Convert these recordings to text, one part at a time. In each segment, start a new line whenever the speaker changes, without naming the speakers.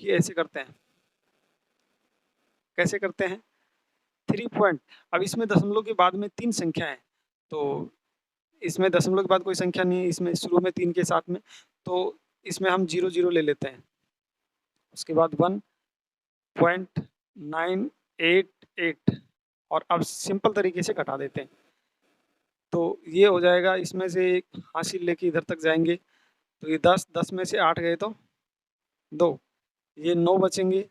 देखिए ऐसे करते हैं, कैसे करते हैं 3 पॉइंट। अब इसमें दशमलव के बाद में 3 संख्या है, तो इसमें दशमलव के बाद कोई संख्या नहीं है, इसमें शुरू में 3 के साथ में, तो इसमें हम 0 0 ले लेते हैं। उसके बाद 1.988 और अब सिंपल तरीके से घटा देते हैं। तो ये हो जाएगा, इसमें से एक हासिल लेके इधर तक जाएँगे, तो ये 10 में से 8 गए तो 2, ये 9 बचेंगे,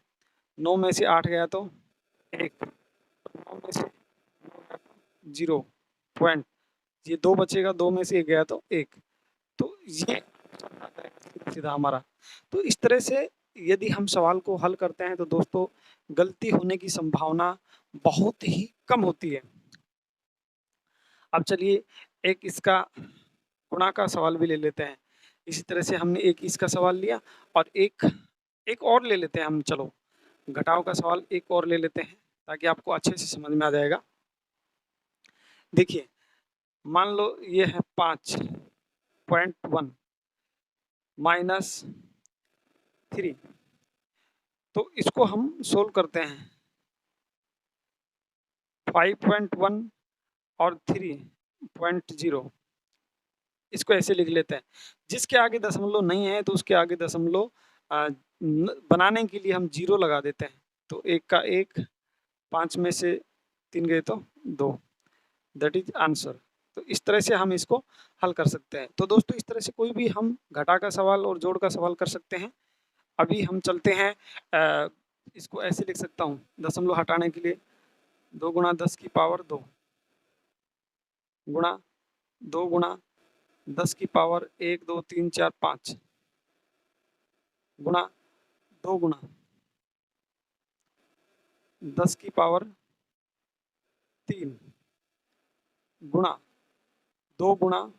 9 में से 8 गया तो 1, 9 में से 0 पॉइंट, ये 2 बचेगा, 2 में से 1 गया तो 1, तो ये सीधा हमारा। तो इस तरह से यदि हम सवाल को हल करते हैं तो दोस्तों गलती होने की संभावना बहुत ही कम होती है। अब चलिए एक इसका गुणा का सवाल भी ले लेते हैं। इसी तरह से हमने एक इसका सवाल लिया और एक और ले लेते हैं हम, चलो घटाव का सवाल एक और ले लेते हैं ताकि आपको अच्छे से समझ में आ जाएगा। देखिए मान लो ये है 5.1 माइनस 3, तो इसको हम सोल्व करते हैं। 5.1 और 3.0 इसको ऐसे लिख लेते हैं। जिसके आगे दशमलव नहीं है तो उसके आगे दशमलव बनाने के लिए हम 0 लगा देते हैं। तो 1 का 1, 5 में से 3 गए तो 2, दैट इज आंसर। तो इस तरह से हम इसको हल कर सकते हैं। तो दोस्तों इस तरह से कोई भी हम घटा का सवाल और जोड़ का सवाल कर सकते हैं। अभी हम चलते हैं, इसको ऐसे लिख सकता हूँ दशमलव हटाने के लिए 2 गुणा 10 की पावर 2 गुणा 2 गुणा 10 की पावर 1 2 3 4 5 गुणा 2 गुणा 10 की पावर 3 गुणा 2 गुणा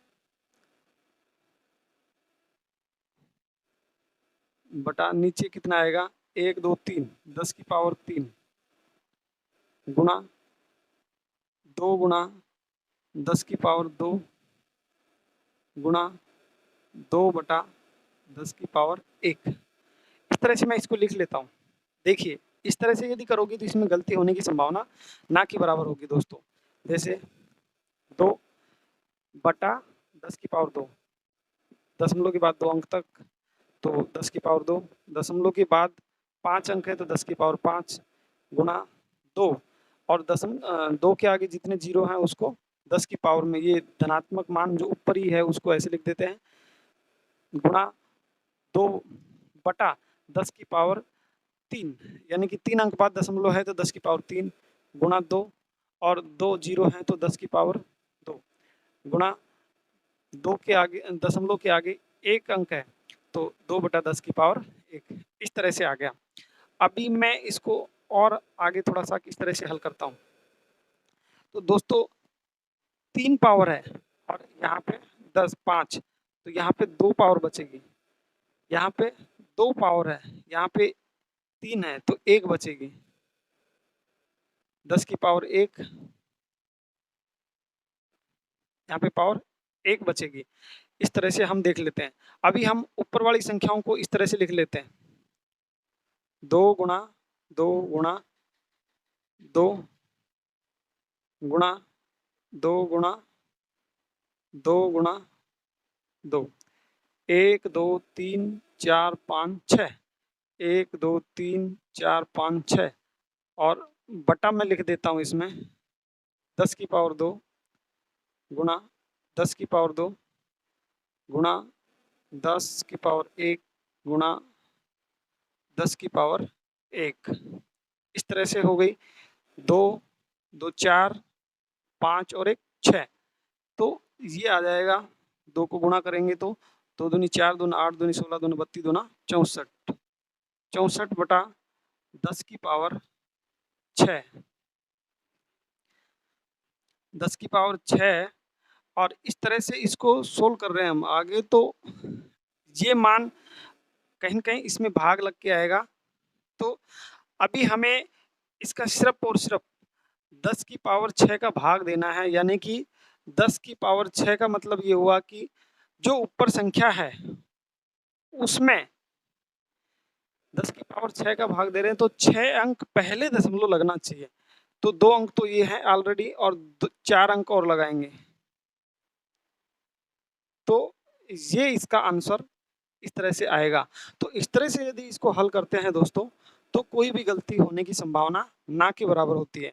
बटा नीचे कितना आएगा 1 2 3 10 की पावर 3 गुणा 2 गुणा 10 की पावर 2 गुणा 2 बटा 10 की पावर 1। इस तरह से मैं इसको लिख लेता हूँ। देखिए इस तरह से यदि करोगे तो इसमें गलती होने की संभावना ना के बराबर होगी दोस्तों। जैसे 2 बटा 10 की पावर 2, दशमलव के बाद 2 अंक तक तो 10 की पावर 2, दशमलव के बाद 5 अंक है तो 10 की पावर 5 गुणा 2 और 2 के आगे जितने 0 हैं उसको 10 की पावर में, ये धनात्मक मान जो ऊपर ही है उसको ऐसे लिख देते हैं, गुणा 2 बटा 10 की पावर 3, यानी कि 3 अंक बाद दशमलव है तो 10 की पावर 3 गुणा 2 और 2 0 हैं तो 10 की पावर 2 गुणा 2 के आगे दशमलव के आगे 1 अंक है तो 2 बटा 10 की पावर 1। इस तरह से आ गया। अभी मैं इसको और आगे थोड़ा सा किस तरह से हल करता हूँ। तो दोस्तों 3 पावर है और यहाँ पे 10 5, तो यहाँ पे 2 पावर बचेगी, यहाँ पे 2 पावर है, यहाँ पे 3 है तो 1 बचेगी, 10 की पावर 1, यहाँ पे पावर 1 बचेगी। इस तरह से हम देख लेते हैं। अभी हम ऊपर वाली संख्याओं को इस तरह से लिख लेते हैं, 2 गुणा 2 गुणा 2 गुणा 2 गुणा 2 गुणा 2, 1 2 3 4 5 6, 1 2 3 4 5 6 और बटा में लिख देता हूँ इसमें 10 की पावर 2 गुणा 10 की पावर 2 गुणा 10 की पावर 1 गुणा 10 की पावर 1। इस तरह से हो गई 2 2 4 5 और 1 6, तो ये आ जाएगा 2 को गुणा करेंगे तो 2 दूनी 4 दूना 8 दूनी 16 दूना 32 दूना 64, 64 बटा 10 की पावर 6, 10 की पावर 6 और इस तरह से इसको सोल्व कर रहे हैं हम आगे। तो ये मान कहीं न कहीं इसमें भाग लग के आएगा। तो अभी हमें इसका सिर्फ और सिर्फ 10 की पावर 6 का भाग देना है, यानी कि 10 की पावर 6 का मतलब ये हुआ कि जो ऊपर संख्या है उसमें 10 की पावर 6 का भाग दे रहे हैं तो 6 अंक पहले दशमलव लगना चाहिए, तो 2 अंक तो ये है ऑलरेडी और 4 अंक और लगाएंगे, तो ये इसका आंसर इस तरह से आएगा। तो इस तरह से यदि इसको हल करते हैं दोस्तों, तो कोई भी गलती होने की संभावना ना के बराबर होती है।